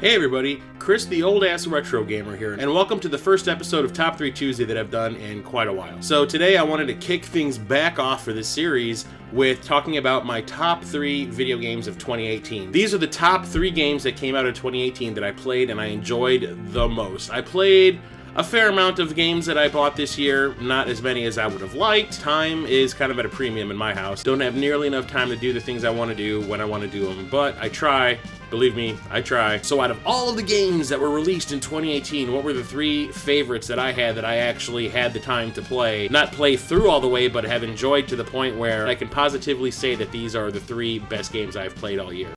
Hey everybody, Chris the old ass retro gamer here, and welcome to the first episode of Top 3 Tuesday that I've done in quite a while. So today I wanted to kick things back off for this series with talking about my top 3 video games of 2018. These are the top 3 games that came out in 2018 that I played and I enjoyed the most. I played a fair amount of games that I bought this year, not as many as I would have liked. Time is kind of at a premium in my house. Don't have nearly enough time to do the things I want to do when I want to do them, but I try. Believe me, I try. So out of all of the games that were released in 2018, what were the 3 favorites that I had that I actually had the time to play? Not play through all the way, but have enjoyed to the point where I can positively say that these are the 3 best games I've played all year.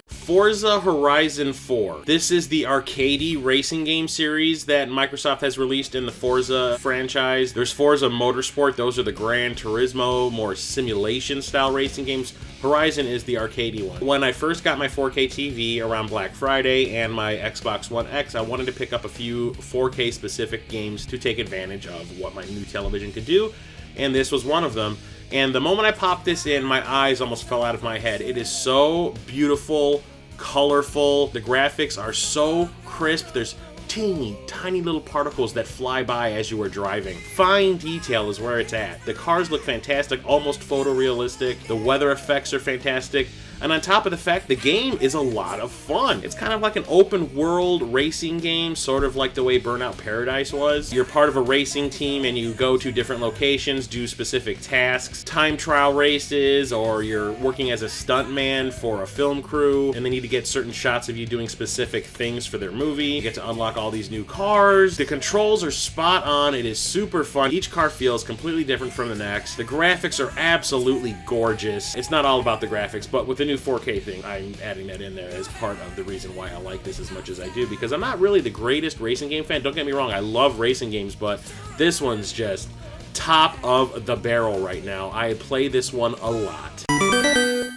Forza Horizon 4. This is the arcadey racing game series that Microsoft has released in the Forza franchise. There's Forza Motorsport, those are the Gran Turismo, more simulation style racing games. Horizon is the arcadey one. When I first got my 4K TV around Black Friday and my Xbox One X, I wanted to pick up a few 4K specific games to take advantage of what my new television could do, and this was one of them. And the moment I popped this in, my eyes almost fell out of my head. It is so beautiful, colorful. The graphics are so crisp. There's teeny, tiny little particles that fly by as you are driving. Fine detail is where it's at. The cars look fantastic, almost photorealistic. The weather effects are fantastic. And on top of the fact, the game is a lot of fun. It's kind of like an open world racing game, sort of like the way Burnout Paradise was. You're part of a racing team and you go to different locations, do specific tasks, time trial races, or you're working as a stuntman for a film crew, and they need to get certain shots of you doing specific things for their movie. You get to unlock all these new cars. The controls are spot on. It is super fun. Each car feels completely different from the next. The graphics are absolutely gorgeous. It's not all about the graphics, but with the new 4K thing, I'm adding that in there as part of the reason why I like this as much as I do, because I'm not really the greatest racing game fan. Don't get me wrong, I love racing games, but this one's just top of the barrel right now. I play this one a lot.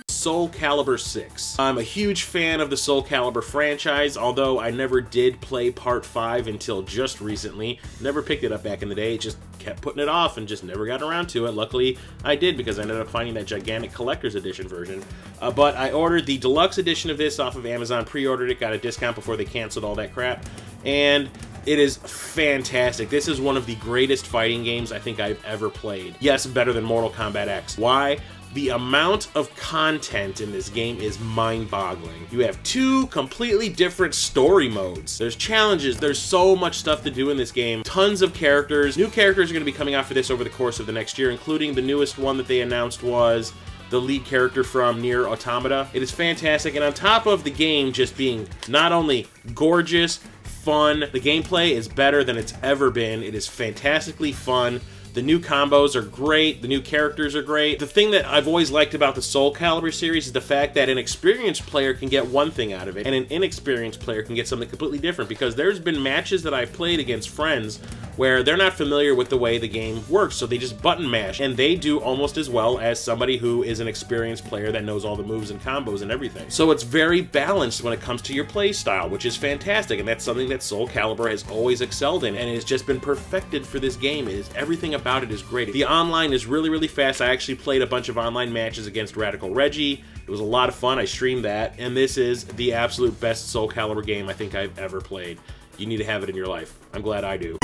Soul Calibur 6. I'm a huge fan of the Soul Calibur franchise, although I never did play Part 5 until just recently. Never picked it up back in the day, just kept putting it off and just never got around to it. Luckily, I did, because I ended up finding that gigantic collector's edition version. But I ordered the deluxe edition of this off of Amazon, pre-ordered it, got a discount before they canceled all that crap, and it is fantastic. This is one of the greatest fighting games I think I've ever played. Yes, better than Mortal Kombat X. Why? The amount of content in this game is mind-boggling. You have 2 completely different story modes. There's challenges, there's so much stuff to do in this game. Tons of characters. New characters are going to be coming out for this over the course of the next year, including the newest one that they announced was the lead character from Nier Automata. It is fantastic, and on top of the game just being not only gorgeous, fun, the gameplay is better than it's ever been. It is fantastically fun. The new combos are great. The new characters are great. The thing that I've always liked about the Soul Calibur series is the fact that an experienced player can get one thing out of it, and an inexperienced player can get something completely different, because there's been matches that I've played against friends where they're not familiar with the way the game works, so they just button mash, and they do almost as well as somebody who is an experienced player that knows all the moves and combos and everything. So it's very balanced when it comes to your play style, which is fantastic, and that's something that Soul Calibur has always excelled in, and it has just been perfected for this game. It is everything about it is great. The online is really, really fast. I actually played a bunch of online matches against Radical Reggie. It was a lot of fun. I streamed that, and this is the absolute best Soul Calibur game I think I've ever played. You need to have it in your life. I'm glad I do.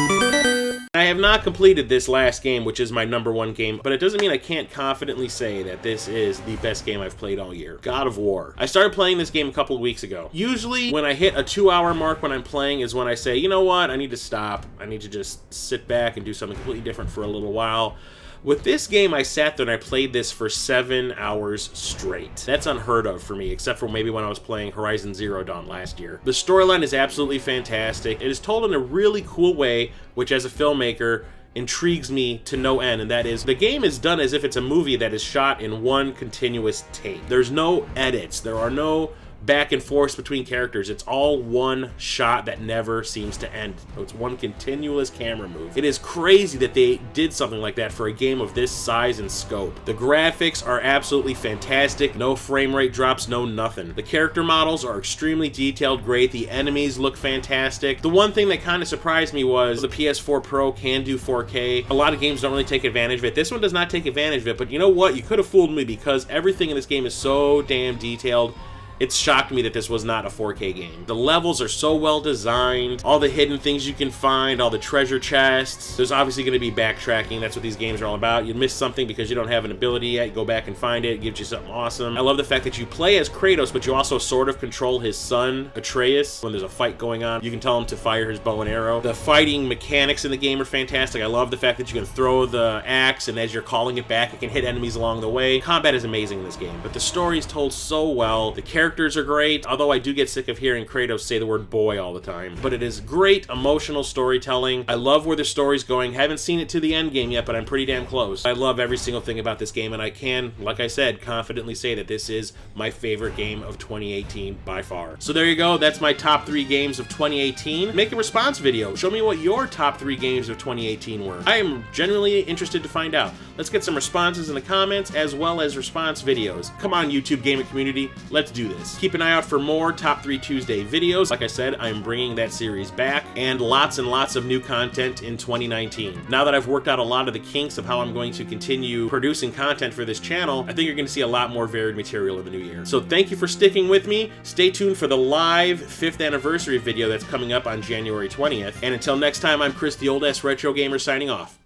I have not completed this last game, which is my #1 game, but it doesn't mean I can't confidently say that this is the best game I've played all year. God of War. I started playing this game a couple of weeks ago. Usually when I hit a 2-hour mark when I'm playing is when I say, you know what, I need to stop. I need to just sit back and do something completely different for a little while. With this game, I sat there and I played this for 7 hours straight. That's unheard of for me, except for maybe when I was playing Horizon Zero Dawn last year. The storyline is absolutely fantastic. It is told in a really cool way, which as a filmmaker intrigues me to no end, and that is, the game is done as if it's a movie that is shot in one continuous take. There's no edits. There are no back and forth between characters. It's all one shot that never seems to end. It's one continuous camera move. It is crazy that they did something like that for a game of this size and scope. The graphics are absolutely fantastic. No frame rate drops, no nothing. The character models are extremely detailed, great. The enemies look fantastic. The one thing that kind of surprised me was the PS4 Pro can do 4K. A lot of games don't really take advantage of it. This one does not take advantage of it, but you know what? You could have fooled me, because everything in this game is so damn detailed It shocked me that this was not a 4K game. The levels are so well designed, all the hidden things you can find, all the treasure chests. There's obviously going to be backtracking. That's what these games are all about. You miss something because you don't have an ability yet, you go back and find it. It gives you something awesome. I love the fact that you play as Kratos, but you also sort of control his son, Atreus. When there's a fight going on, you can tell him to fire his bow and arrow. The fighting mechanics in the game are fantastic. I love the fact that you can throw the axe, and as you're calling it back, it can hit enemies along the way. Combat is amazing in this game, but the story is told so well. The characters are great, although I do get sick of hearing Kratos say the word boy all the time. But it is great emotional storytelling. I love where the story's going. Haven't seen it to the end game yet, but I'm pretty damn close. I love every single thing about this game, and I can, like I said, confidently say that this is my favorite game of 2018 by far. So there you go. That's my top 3 games of 2018. Make a response video. Show me what your top 3 games of 2018 were. I am genuinely interested to find out. Let's get some responses in the comments as well as response videos. Come on, YouTube gaming community. Let's do this. Keep an eye out for more Top 3 Tuesday videos. Like I said, I'm bringing that series back, and lots of new content in 2019. Now that I've worked out a lot of the kinks of how I'm going to continue producing content for this channel, I think you're going to see a lot more varied material in the new year. So thank you for sticking with me. Stay tuned for the live 5th anniversary video that's coming up on January 20th. And until next time, I'm Chris, the old ass retro gamer, signing off.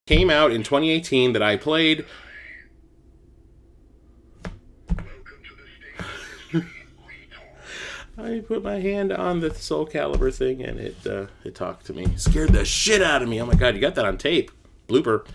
Came out in 2018 that I played. I put my hand on the Soul Calibur thing and it talked to me. Scared the shit out of me. Oh my god, you got that on tape. Blooper.